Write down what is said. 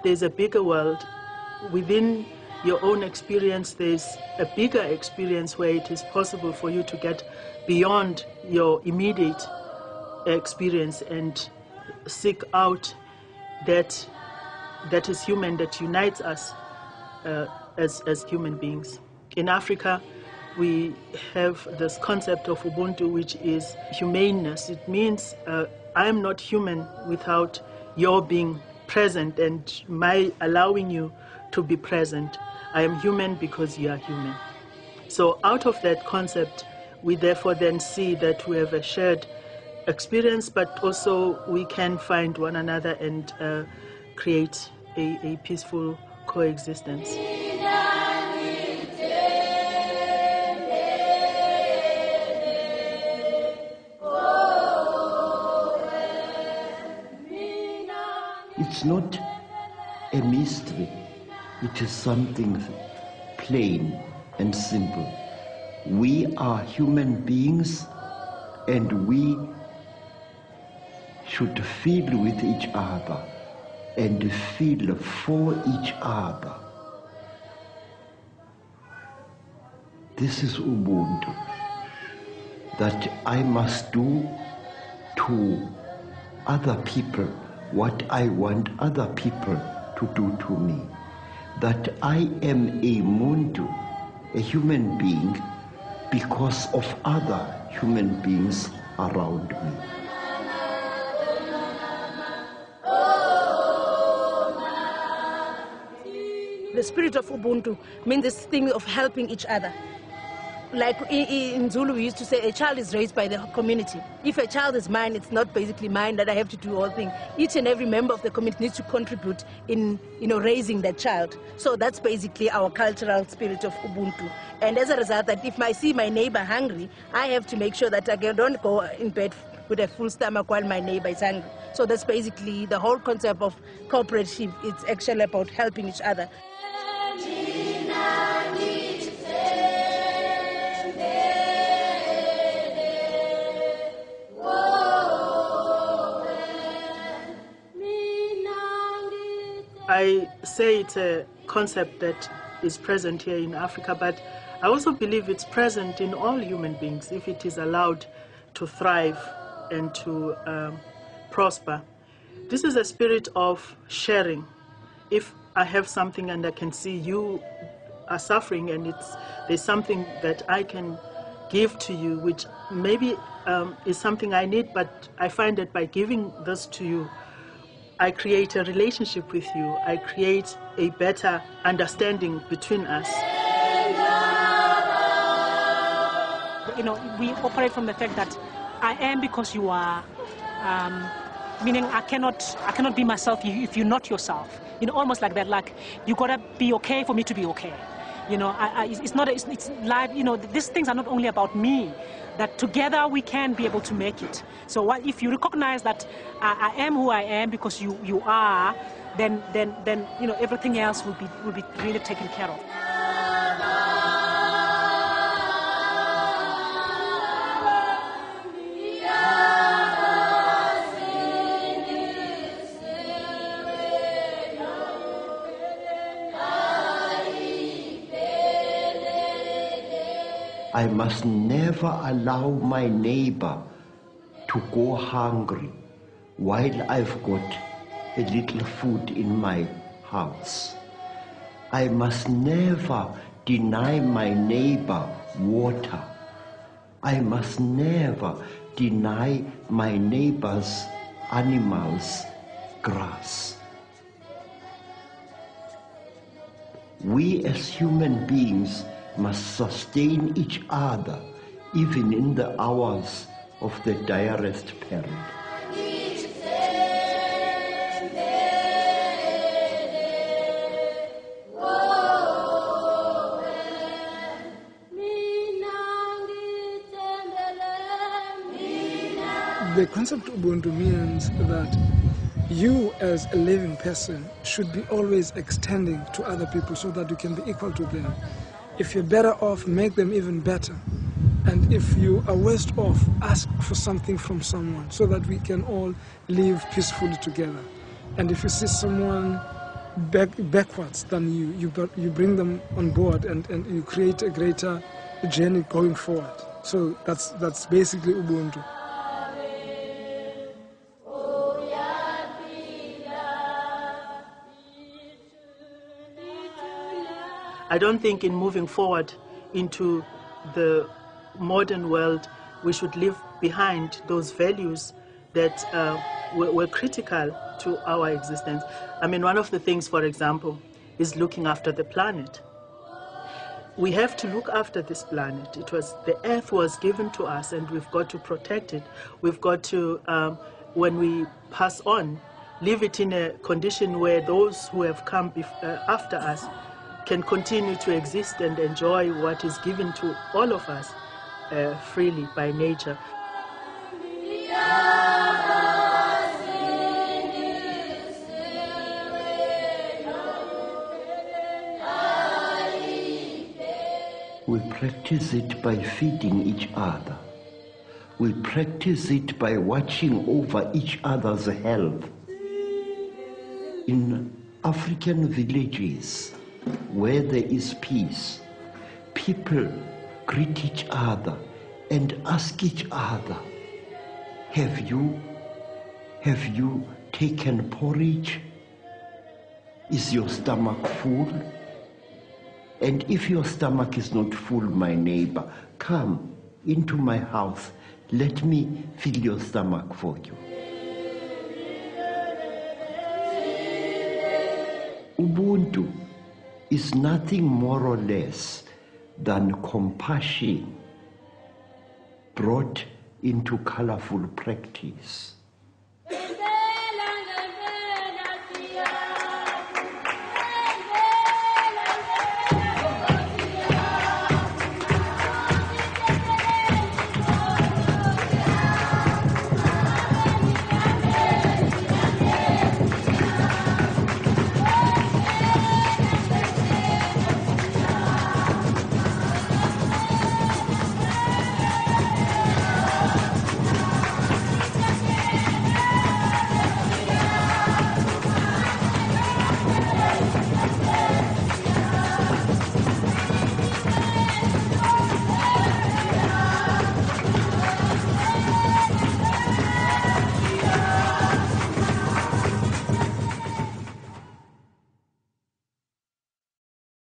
there's a bigger world. Within your own experience, there's a bigger experience where it is possible for you to get beyond your immediate experience and seek out that is human, that unites us as human beings. In Africa, we have this concept of Ubuntu, which is humaneness. It means I am not human without your being present and my allowing you to be present. I am human because you are human. So out of that concept, we therefore then see that we have a shared experience, but also we can find one another and create a peaceful coexistence. It's not a mystery. It is something plain and simple. We are human beings, and we should feel with each other and feel for each other. This is Ubuntu, that I must do to other people what I want other people to do to me. That I am a muntu, a human being, because of other human beings around me. The spirit of Ubuntu means this thing of helping each other. Like in Zulu, we used to say a child is raised by the community. If a child is mine, it's not basically mine that I have to do all things. Each and every member of the community needs to contribute in raising that child. So that's basically our cultural spirit of Ubuntu. And as a result, that if I see my neighbor hungry, I have to make sure that I don't go in bed with a full stomach while my neighbor is hungry. So that's basically the whole concept of cooperative. It's actually about helping each other. I say it's a concept that is present here in Africa, but I also believe it's present in all human beings if it is allowed to thrive and to prosper. This is a spirit of sharing. If I have something and I can see you are suffering and there's something that I can give to you, which maybe is something I need, but I find that by giving this to you, I create a relationship with you. I create a better understanding between us. We operate from the fact that I am because you are, meaning I cannot be myself if you're not yourself. Almost like that, like you gotta be okay for me to be okay. It's life. These things are not only about me. That together we can be able to make it. So if you recognize that I am who I am because you are, then everything else will be really taken care of. I must never allow my neighbor to go hungry while I've got a little food in my house. I must never deny my neighbor water. I must never deny my neighbor's animals grass. We as human beings must sustain each other even in the hours of the direst peril. The concept of Ubuntu means that you as a living person should be always extending to other people so that you can be equal to them. If you're better off, make them even better. And if you are worse off, ask for something from someone so that we can all live peacefully together. And if you see someone backwards than you. You bring them on board and you create a greater journey going forward. So that's basically Ubuntu. I don't think in moving forward into the modern world, we should leave behind those values that were critical to our existence. I mean, one of the things, for example, is looking after the planet. We have to look after this planet. The earth was given to us, and we've got to protect it. We've got to, when we pass on, leave it in a condition where those who have come after us can continue to exist and enjoy what is given to all of us freely by nature. We practice it by feeding each other. We practice it by watching over each other's health. In African villages, where there is peace, people greet each other and ask each other, have you taken porridge? Is your stomach full? And if your stomach is not full, my neighbor, come into my house. Let me fill your stomach for you. Ubuntu is nothing more or less than compassion brought into colorful practice.